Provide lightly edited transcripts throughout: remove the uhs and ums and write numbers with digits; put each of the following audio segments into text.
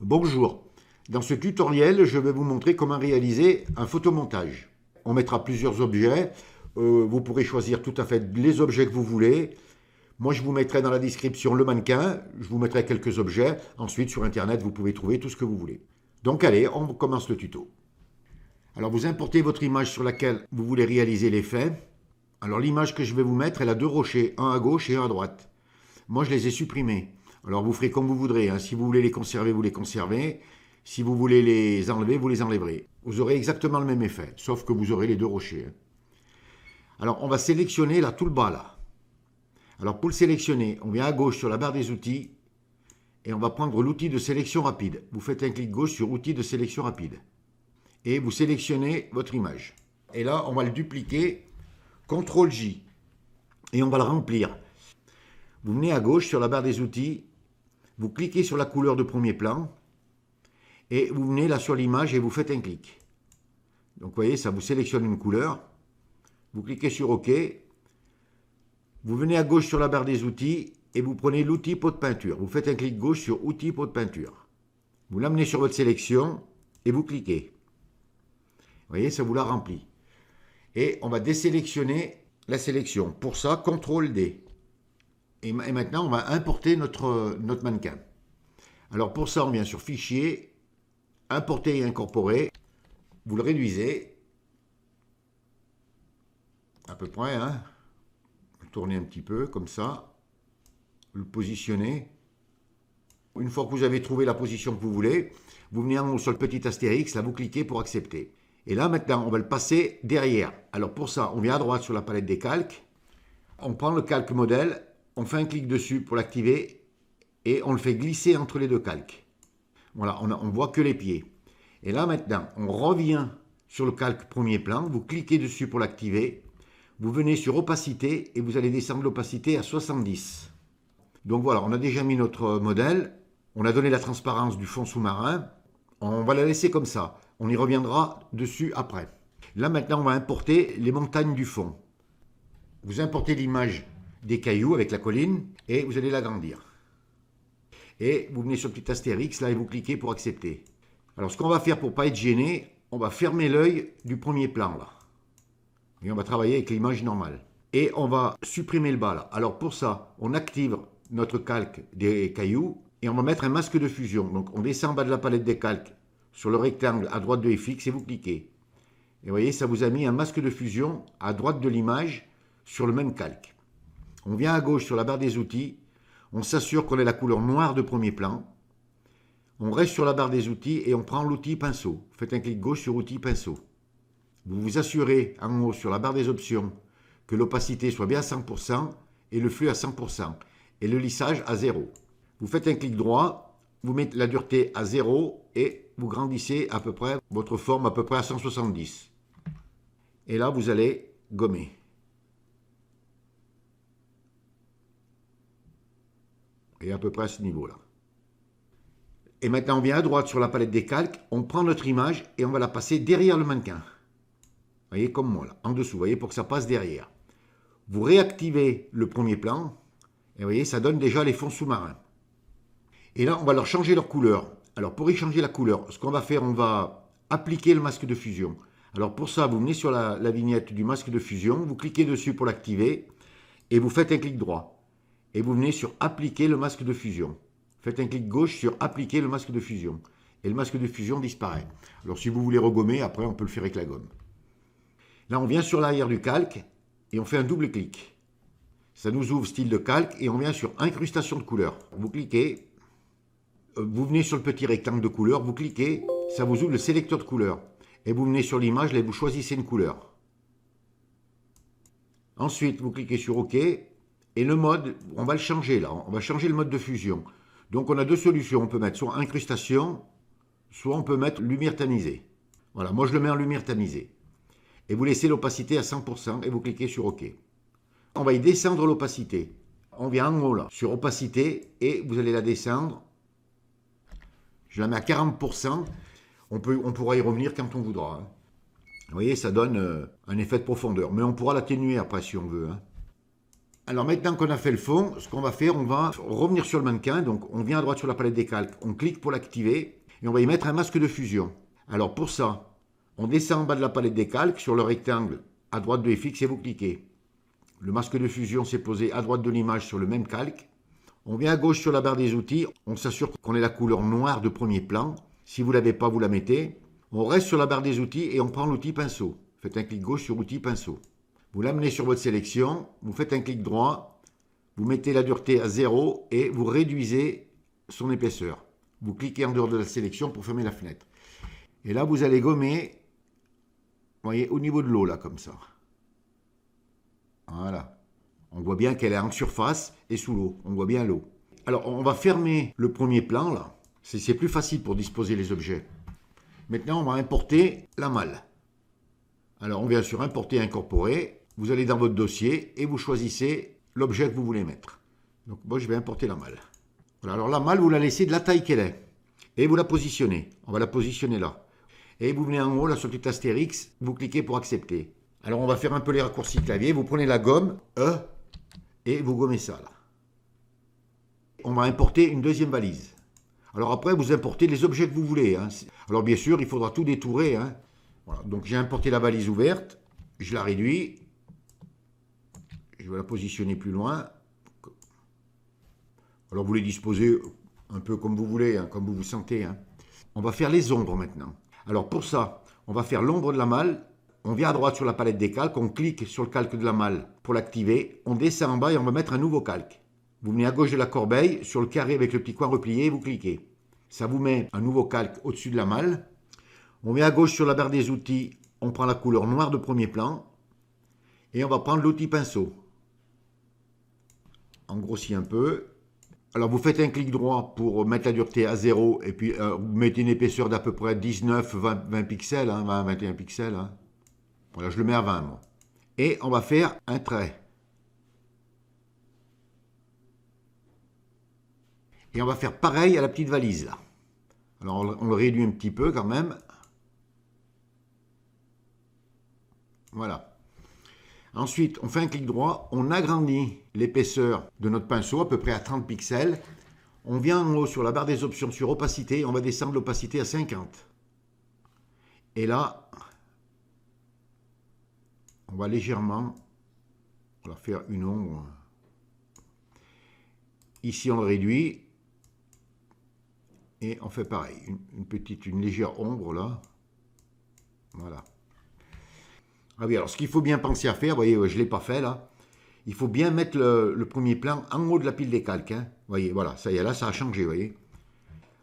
Bonjour, dans ce tutoriel, je vais vous montrer comment réaliser un photomontage. On mettra plusieurs objets, vous pourrez choisir tout à fait les objets que vous voulez. Moi, je vous mettrai dans la description le mannequin, je vous mettrai quelques objets. Ensuite, sur Internet, vous pouvez trouver tout ce que vous voulez. Donc allez, on commence le tuto. Alors, vous importez votre image sur laquelle vous voulez réaliser l'effet. Alors, l'image que je vais vous mettre, elle a deux rochers, un à gauche et un à droite. Moi, je les ai supprimés. Alors, vous ferez comme vous voudrez. Si vous voulez les conserver, vous les conservez. Si vous voulez les enlever, vous les enlèverez. Vous aurez exactement le même effet, sauf que vous aurez les deux rochers. Alors, on va sélectionner là, tout le bas, là. Alors, pour le sélectionner, on vient à gauche sur la barre des outils et on va prendre l'outil de sélection rapide. Vous faites un clic gauche sur outil de sélection rapide et vous sélectionnez votre image. Et là, on va le dupliquer, CTRL-J, et on va le remplir. Vous venez à gauche sur la barre des outils, vous cliquez sur la couleur de premier plan, et vous venez là sur l'image et vous faites un clic. Donc vous voyez, ça vous sélectionne une couleur. Vous cliquez sur OK. Vous venez à gauche sur la barre des outils et vous prenez l'outil pot de peinture. Vous faites un clic gauche sur outil pot de peinture. Vous l'amenez sur votre sélection et vous cliquez. Vous voyez, ça vous l'a rempli. Et on va désélectionner la sélection. Pour ça, CTRL-D. Et maintenant, on va importer notre mannequin. Alors pour ça, on vient sur Fichier, Importer et incorporer. Vous le réduisez. À peu près, hein. Vous tournez un petit peu, comme ça. Vous le positionnez. Une fois que vous avez trouvé la position que vous voulez, vous venez en haut sur le petit astérix, là vous cliquez pour accepter. Et là maintenant, on va le passer derrière. Alors pour ça, on vient à droite sur la palette des calques. On prend le calque modèle, on fait un clic dessus pour l'activer et on le fait glisser entre les deux calques. Voilà, on voit que les pieds. Et là maintenant, on revient sur le calque premier plan, vous cliquez dessus pour l'activer, vous venez sur opacité et vous allez descendre l'opacité à 70. Donc voilà, on a déjà mis notre modèle, on a donné la transparence du fond sous-marin, on va la laisser comme ça, on y reviendra dessus après. Là maintenant, on va importer les montagnes du fond. Vous importez l'image des cailloux avec la colline et vous allez l'agrandir. Et vous venez sur le petit astérix là et vous cliquez pour accepter. Alors ce qu'on va faire pour ne pas être gêné, on va fermer l'œil du premier plan là. Et on va travailler avec l'image normale. Et on va supprimer le bas là. Alors pour ça, on active notre calque des cailloux et on va mettre un masque de fusion. Donc on descend en bas de la palette des calques sur le rectangle à droite de FX et vous cliquez. Et vous voyez, ça vous a mis un masque de fusion à droite de l'image sur le même calque. On vient à gauche sur la barre des outils. On s'assure qu'on ait la couleur noire de premier plan. On reste sur la barre des outils et on prend l'outil pinceau. Faites un clic gauche sur outil pinceau. Vous vous assurez en haut sur la barre des options que l'opacité soit bien à 100% et le flux à 100% et le lissage à 0. Vous faites un clic droit, vous mettez la dureté à 0 et vous grandissez à peu près votre forme à peu près à 170. Et là, vous allez gommer. Et à peu près à ce niveau-là. Et maintenant, on vient à droite sur la palette des calques, on prend notre image et on va la passer derrière le mannequin. Vous voyez, comme moi, là, en dessous, vous voyez, pour que ça passe derrière. Vous réactivez le premier plan, et vous voyez, ça donne déjà les fonds sous-marins. Et là, on va leur changer leur couleur. Alors, pour y changer la couleur, ce qu'on va faire, on va appliquer le masque de fusion. Alors, pour ça, vous venez sur la vignette du masque de fusion, vous cliquez dessus pour l'activer, et vous faites un clic droit. Et vous venez sur appliquer le masque de fusion. Faites un clic gauche sur appliquer le masque de fusion. Et le masque de fusion disparaît. Alors si vous voulez regommer, après on peut le faire avec la gomme. Là on vient sur l'arrière du calque et on fait un double clic. Ça nous ouvre style de calque et on vient sur incrustation de couleur. Vous cliquez, vous venez sur le petit rectangle de couleur, vous cliquez, ça vous ouvre le sélecteur de couleur. Et vous venez sur l'image, là vous choisissez une couleur. Ensuite vous cliquez sur OK. Et le mode, on va le changer là, on va changer le mode de fusion. Donc on a deux solutions, on peut mettre soit incrustation, soit on peut mettre lumière tamisée. Voilà, moi je le mets en lumière tamisée. Et vous laissez l'opacité à 100% et vous cliquez sur OK. On va y descendre l'opacité. On vient en haut là, sur opacité, et vous allez la descendre. Je la mets à 40%, on pourra y revenir quand on voudra. Hein. Vous voyez, ça donne un effet de profondeur, mais on pourra l'atténuer après si on veut. Hein. Alors maintenant qu'on a fait le fond, ce qu'on va faire, on va revenir sur le mannequin. Donc on vient à droite sur la palette des calques, on clique pour l'activer. et on va y mettre un masque de fusion. Alors pour ça, on descend en bas de la palette des calques sur le rectangle à droite de FX et vous cliquez. Le masque de fusion s'est posé à droite de l'image sur le même calque. On vient à gauche sur la barre des outils, on s'assure qu'on ait la couleur noire de premier plan. Si vous ne l'avez pas, vous la mettez. On reste sur la barre des outils et on prend l'outil pinceau. Faites un clic gauche sur outil pinceau. Vous l'amenez sur votre sélection, vous faites un clic droit, vous mettez la dureté à 0 et vous réduisez son épaisseur. Vous cliquez en dehors de la sélection pour fermer la fenêtre. Et là, vous allez gommer, vous voyez, au niveau de l'eau, là, comme ça. Voilà. On voit bien qu'elle est en surface et sous l'eau. On voit bien l'eau. Alors, on va fermer le premier plan, là. C'est plus facile pour disposer les objets. Maintenant, on va importer la malle. Alors, on vient sur Importer, Incorporer. Vous allez dans votre dossier et vous choisissez l'objet que vous voulez mettre. Donc, moi, je vais importer la malle. Voilà. Alors, la malle, vous la laissez de la taille qu'elle est. Et vous la positionnez. On va la positionner là. Et vous venez en haut, là, sur le petit astérix. Vous cliquez pour accepter. Alors, on va faire un peu les raccourcis clavier. Vous prenez la gomme E et vous gommez ça, là. On va importer une deuxième valise. Alors après, vous importez les objets que vous voulez. Hein. Alors bien sûr, il faudra tout détourer. Hein. Voilà. Donc j'ai importé la valise ouverte. Je la réduis. Je vais la positionner plus loin. Alors vous les disposez un peu comme vous voulez, hein, comme vous vous sentez. Hein. On va faire les ombres maintenant. Alors pour ça, on va faire l'ombre de la malle. On vient à droite sur la palette des calques. On clique sur le calque de la malle pour l'activer. On descend en bas et on va mettre un nouveau calque. Vous venez à gauche de la corbeille, sur le carré avec le petit coin replié, et vous cliquez. Ça vous met un nouveau calque au-dessus de la malle. On vient à gauche sur la barre des outils, on prend la couleur noire de premier plan, et on va prendre l'outil pinceau. On grossit un peu. Alors vous faites un clic droit pour mettre la dureté à 0, et puis vous mettez une épaisseur d'à peu près 19, 20 pixels, hein, 20, 21 pixels. Hein. Voilà, je le mets à 20, moi. Et on va faire un trait. Et on va faire pareil à la petite valise là. Alors on le réduit un petit peu quand même. Voilà. Ensuite, on fait un clic droit, on agrandit l'épaisseur de notre pinceau à peu près à 30 pixels. On vient en haut sur la barre des options sur opacité, on va descendre l'opacité à 50. Et là, on va légèrement faire une ombre. Ici, on le réduit. Et on fait pareil, une légère ombre là. Voilà. Ah oui, alors ce qu'il faut bien penser à faire, vous voyez, je ne l'ai pas fait là. Il faut bien mettre le premier plan en haut de la pile des calques. Hein. Vous voyez, voilà, ça y est, là, ça a changé, vous voyez.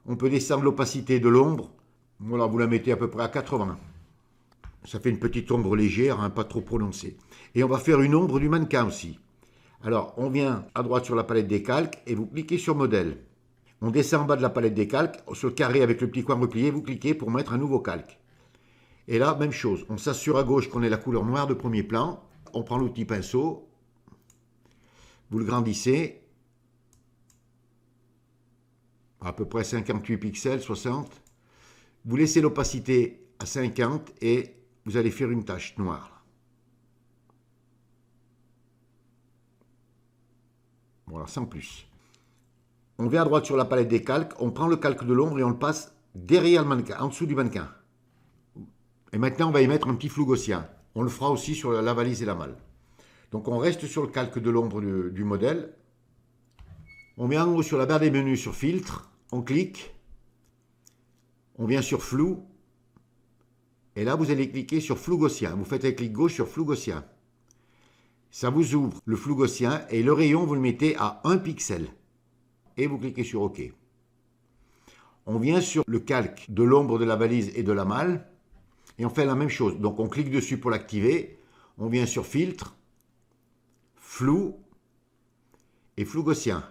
On peut descendre l'opacité de l'ombre. Voilà, vous la mettez à peu près à 80. Ça fait une petite ombre légère, hein, pas trop prononcée. Et on va faire une ombre du mannequin aussi. Alors, on vient à droite sur la palette des calques et vous cliquez sur Modèle. On descend en bas de la palette des calques, sur le carré avec le petit coin replié, vous cliquez pour mettre un nouveau calque. Et là, même chose, on s'assure à gauche qu'on ait la couleur noire de premier plan, on prend l'outil pinceau, vous le grandissez, à peu près 58 pixels, 60, vous laissez l'opacité à 50 et vous allez faire une tache noire. Voilà, sans plus. On vient à droite sur la palette des calques, on prend le calque de l'ombre et on le passe derrière le mannequin, en dessous du mannequin. Et maintenant, on va y mettre un petit flou gaussien. On le fera aussi sur la valise et la malle. Donc, on reste sur le calque de l'ombre du modèle. On vient en haut sur la barre des menus sur Filtre, on clique. On vient sur Flou. Et là, vous allez cliquer sur Flou gaussien. Vous faites un clic gauche sur Flou gaussien. Ça vous ouvre le flou gaussien et le rayon, vous le mettez à 1 pixel. Et vous cliquez sur OK. On vient sur le calque de l'ombre de la valise et de la malle et on fait la même chose. Donc on clique dessus pour l'activer, on vient sur Filtre, Flou et Flou gaussien.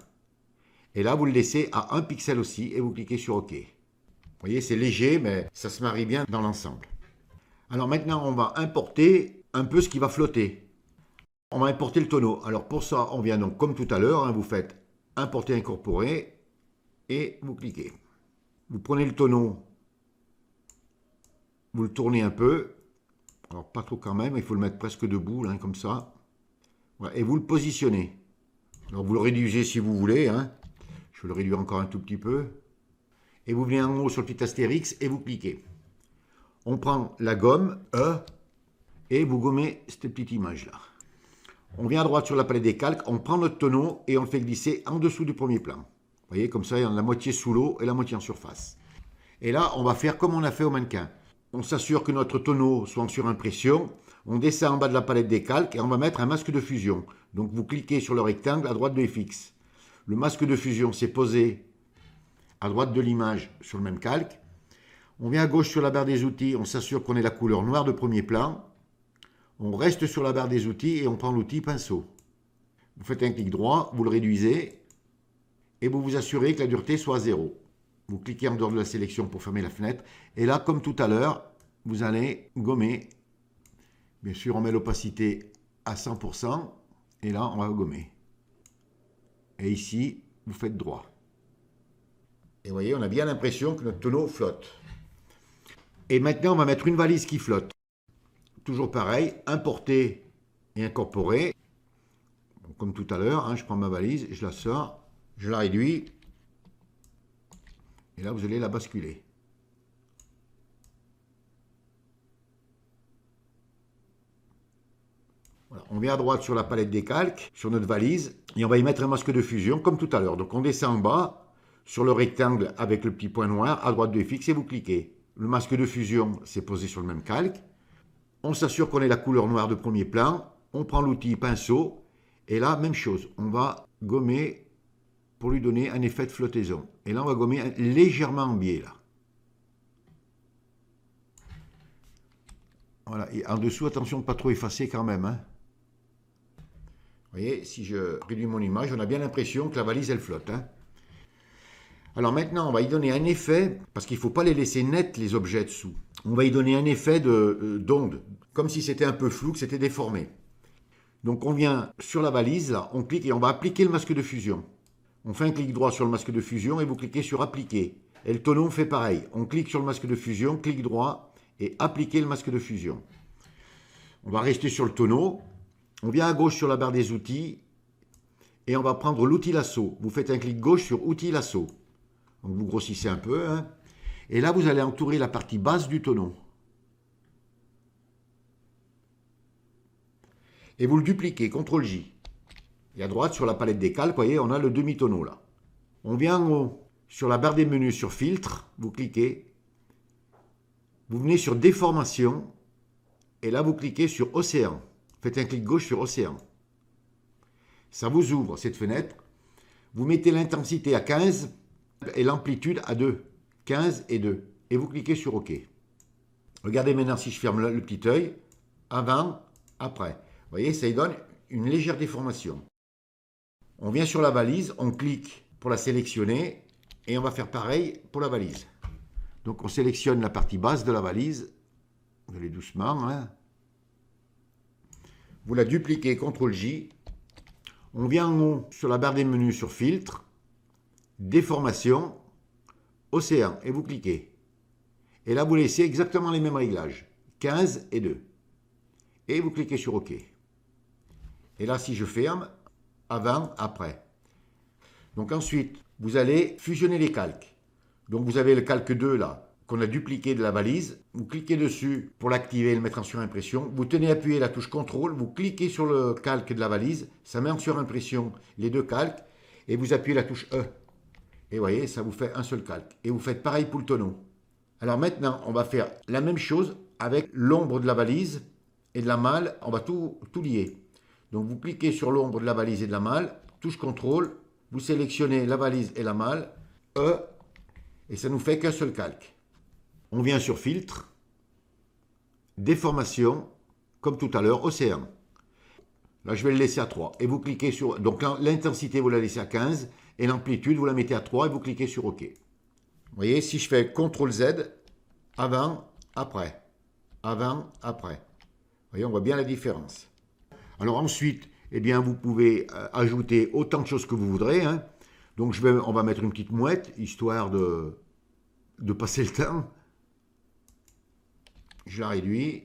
Et là vous le laissez à 1 pixel aussi et vous cliquez sur OK. Vous voyez, c'est léger mais ça se marie bien dans l'ensemble. Alors maintenant on va importer un peu ce qui va flotter. On va importer le tonneau. Alors pour ça on vient donc comme tout à l'heure, hein, vous faites Importer, incorporer et vous cliquez. Vous prenez le tonneau, vous le tournez un peu, alors pas trop quand même, il faut le mettre presque debout, hein, comme ça, voilà, et vous le positionnez. Alors vous le réduisez si vous voulez, hein. Je vais le réduire encore un tout petit peu, et vous venez en haut sur le petit astérix et vous cliquez. On prend la gomme E et vous gommez cette petite image là. On vient à droite sur la palette des calques, on prend notre tonneau et on le fait glisser en dessous du premier plan. Vous voyez, comme ça, il y a la moitié sous l'eau et la moitié en surface. Et là, on va faire comme on a fait au mannequin. On s'assure que notre tonneau soit en surimpression. On descend en bas de la palette des calques et on va mettre un masque de fusion. Donc vous cliquez sur le rectangle à droite de FX. Le masque de fusion s'est posé à droite de l'image sur le même calque. On vient à gauche sur la barre des outils, on s'assure qu'on ait la couleur noire de premier plan. On reste sur la barre des outils et on prend l'outil pinceau. Vous faites un clic droit, vous le réduisez et vous vous assurez que la dureté soit à 0. Vous cliquez en dehors de la sélection pour fermer la fenêtre. Et là, comme tout à l'heure, vous allez gommer. Bien sûr, on met l'opacité à 100%. Et là, on va gommer. Et ici, vous faites droit. Et vous voyez, on a bien l'impression que notre tonneau flotte. Et maintenant, on va mettre une valise qui flotte. Toujours pareil, importer et incorporer. Bon, comme tout à l'heure, hein, je prends ma valise, je la sors, je la réduis. Et là, vous allez la basculer. Voilà. On vient à droite sur la palette des calques, sur notre valise, et on va y mettre un masque de fusion, comme tout à l'heure. Donc on descend en bas, sur le rectangle avec le petit point noir, à droite de FX, et vous cliquez. Le masque de fusion s'est posé sur le même calque. On s'assure qu'on ait la couleur noire de premier plan. On prend l'outil pinceau. Et là, même chose. On va gommer pour lui donner un effet de flottaison. Et là, on va gommer légèrement en biais. Là. Voilà. Et en dessous, attention de ne pas trop effacer quand même. Hein. Vous voyez, si je réduis mon image, on a bien l'impression que la valise, elle flotte. Hein. Alors maintenant, on va y donner un effet, parce qu'il ne faut pas les laisser nets, les objets dessous. On va y donner un effet d'onde, comme si c'était un peu flou, que c'était déformé. Donc on vient sur la valise, là, on clique et on va appliquer le masque de fusion. On fait un clic droit sur le masque de fusion et vous cliquez sur appliquer. Et le tonneau fait pareil. On clique sur le masque de fusion, clic droit et appliquer le masque de fusion. On va rester sur le tonneau. On vient à gauche sur la barre des outils et on va prendre l'outil lasso. Vous faites un clic gauche sur outil lasso. Donc vous grossissez un peu. Hein. Et là, vous allez entourer la partie basse du tonneau. Et vous le dupliquez, CTRL-J. Et à droite, sur la palette des calques, vous voyez, on a le demi-tonneau là. On vient en haut, sur la barre des menus, sur filtre, vous cliquez. Vous venez sur déformation. Et là, vous cliquez sur océan. Faites un clic gauche sur océan. Ça vous ouvre cette fenêtre. Vous mettez l'intensité à 15 et l'amplitude à 2. 15 et 2. Et vous cliquez sur OK. Regardez maintenant si je ferme le petit œil. Avant, après. Vous voyez, ça y donne une légère déformation. On vient sur la valise, on clique pour la sélectionner et on va faire pareil pour la valise. Donc on sélectionne la partie basse de la valise. Vous allez doucement. Hein. Vous la dupliquez, CTRL-J. On vient en haut sur la barre des menus sur filtre, déformation, océan et vous cliquez. Et là, vous laissez exactement les mêmes réglages, 15 et 2. Et vous cliquez sur OK. Et là, si je ferme, avant, après. Donc ensuite, vous allez fusionner les calques. Donc vous avez le calque 2 là, qu'on a dupliqué de la valise. Vous cliquez dessus pour l'activer et le mettre en surimpression. Vous tenez appuyé la touche CTRL, vous cliquez sur le calque de la valise. Ça met en surimpression les deux calques. Et vous appuyez la touche E. Et vous voyez, ça vous fait un seul calque. Et vous faites pareil pour le tonneau. Alors maintenant, on va faire la même chose avec l'ombre de la valise et de la malle. On va tout lier. Donc vous cliquez sur l'ombre de la valise et de la malle, touche CTRL, vous sélectionnez la valise et la malle, E, et ça nous fait qu'un seul calque. On vient sur filtre, déformation, comme tout à l'heure, océan. Là, je vais le laisser à 3. Et vous cliquez sur... Donc l'intensité, vous la laissez à 15. Et l'amplitude, vous la mettez à 3 et vous cliquez sur OK. Vous voyez, si je fais CTRL-Z, avant, après. Avant, après. Vous voyez, on voit bien la différence. Alors ensuite, eh bien, vous pouvez ajouter autant de choses que vous voudrez. Hein. Donc on va mettre une petite mouette, histoire de passer le temps. Je la réduis.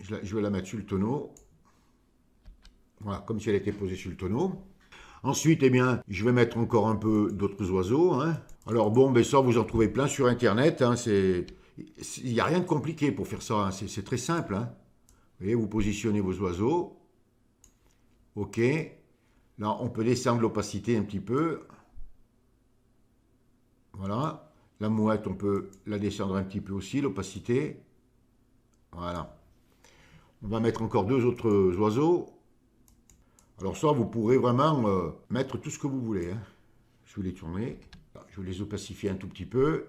Je vais la mettre sur le tonneau. Voilà, comme si elle était posée sur le tonneau. Ensuite, eh bien, je vais mettre encore un peu d'autres oiseaux, hein. Alors bon, ben ça, vous en trouvez plein sur Internet, hein, il n'y a rien de compliqué pour faire ça, hein, c'est très simple, hein. Vous voyez, vous positionnez vos oiseaux. OK. Là, on peut descendre l'opacité un petit peu. Voilà. La mouette, on peut la descendre un petit peu aussi, l'opacité. Voilà. On va mettre encore deux autres oiseaux. Alors ça, vous pourrez vraiment mettre tout ce que vous voulez, hein. Je vais les tourner. Je vais les opacifier un tout petit peu.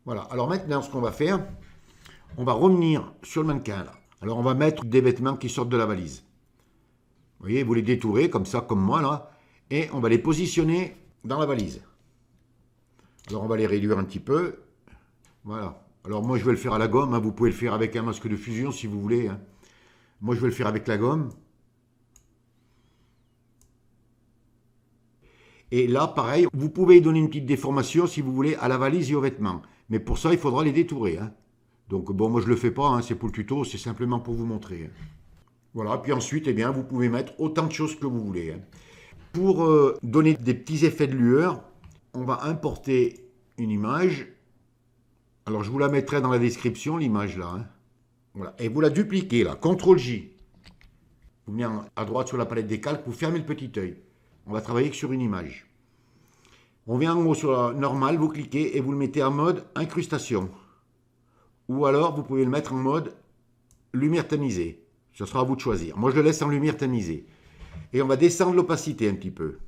Voilà. Alors maintenant, ce qu'on va faire, on va revenir sur le mannequin là. Alors on va mettre des vêtements qui sortent de la valise. Vous voyez, vous les détourez comme ça, comme moi là, et on va les positionner dans la valise. Alors on va les réduire un petit peu. Voilà. Alors moi je vais le faire à la gomme, hein. Vous pouvez le faire avec un masque de fusion si vous voulez, hein. Moi je vais le faire avec la gomme. Et là pareil, vous pouvez donner une petite déformation si vous voulez à la valise et aux vêtements. Mais pour ça il faudra les détourer, hein. Donc bon, moi je ne le fais pas, hein, c'est pour le tuto, c'est simplement pour vous montrer, hein. Voilà, puis ensuite, eh bien, vous pouvez mettre autant de choses que vous voulez, hein. Pour donner des petits effets de lueur, on va importer une image. Alors je vous la mettrai dans la description, l'image là, hein. Voilà. Et vous la dupliquez là, CTRL-J. Vous venez à droite sur la palette des calques, vous fermez le petit œil. On va travailler que sur une image. On vient en haut sur la normale, vous cliquez et vous le mettez en mode incrustation. Ou alors vous pouvez le mettre en mode lumière tamisée. Ce sera à vous de choisir. Moi je le laisse en lumière tamisée. Et on va descendre l'opacité un petit peu.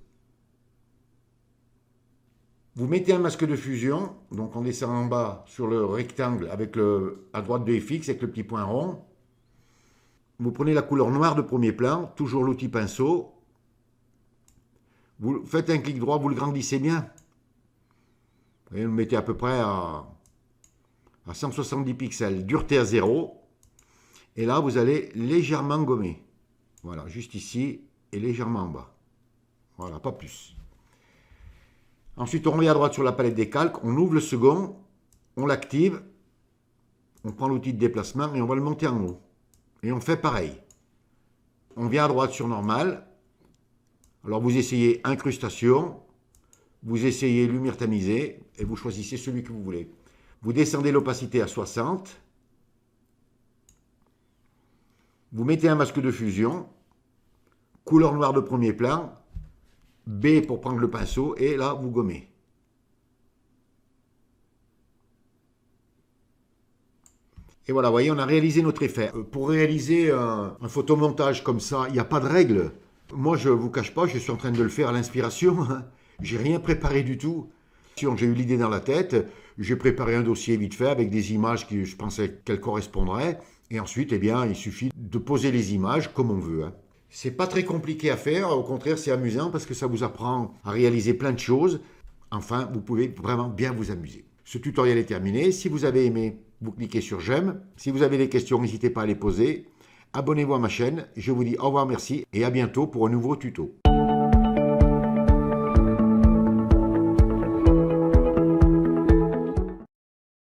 Vous mettez un masque de fusion, donc on descend en bas sur le rectangle avec à droite de FX avec le petit point rond. Vous prenez la couleur noire de premier plan, toujours l'outil pinceau. Vous faites un clic droit, vous le grandissez bien. Vous le mettez à peu près à 170 pixels, dureté à 0. Et là, vous allez légèrement gommer. Voilà, juste ici et légèrement en bas. Voilà, pas plus. Ensuite, on revient à droite sur la palette des calques, on ouvre le second, on l'active, on prend l'outil de déplacement et on va le monter en haut. Et on fait pareil. On vient à droite sur normal. Alors vous essayez incrustation, vous essayez lumière tamisée et vous choisissez celui que vous voulez. Vous descendez l'opacité à 60. Vous mettez un masque de fusion, couleur noire de premier plan, B pour prendre le pinceau, et là, vous gommez. Et voilà, vous voyez, on a réalisé notre effet. Pour réaliser un photomontage comme ça, il n'y a pas de règle. Moi, je ne vous cache pas, je suis en train de le faire à l'inspiration. J'ai rien préparé du tout. J'ai eu l'idée dans la tête, j'ai préparé un dossier vite fait avec des images qui je pensais qu'elles correspondraient. Et ensuite, eh bien, il suffit de poser les images comme on veut, hein. C'est pas très compliqué à faire, au contraire, c'est amusant parce que ça vous apprend à réaliser plein de choses. Enfin, vous pouvez vraiment bien vous amuser. Ce tutoriel est terminé. Si vous avez aimé, vous cliquez sur j'aime. Si vous avez des questions, n'hésitez pas à les poser. Abonnez-vous à ma chaîne. Je vous dis au revoir, merci et à bientôt pour un nouveau tuto.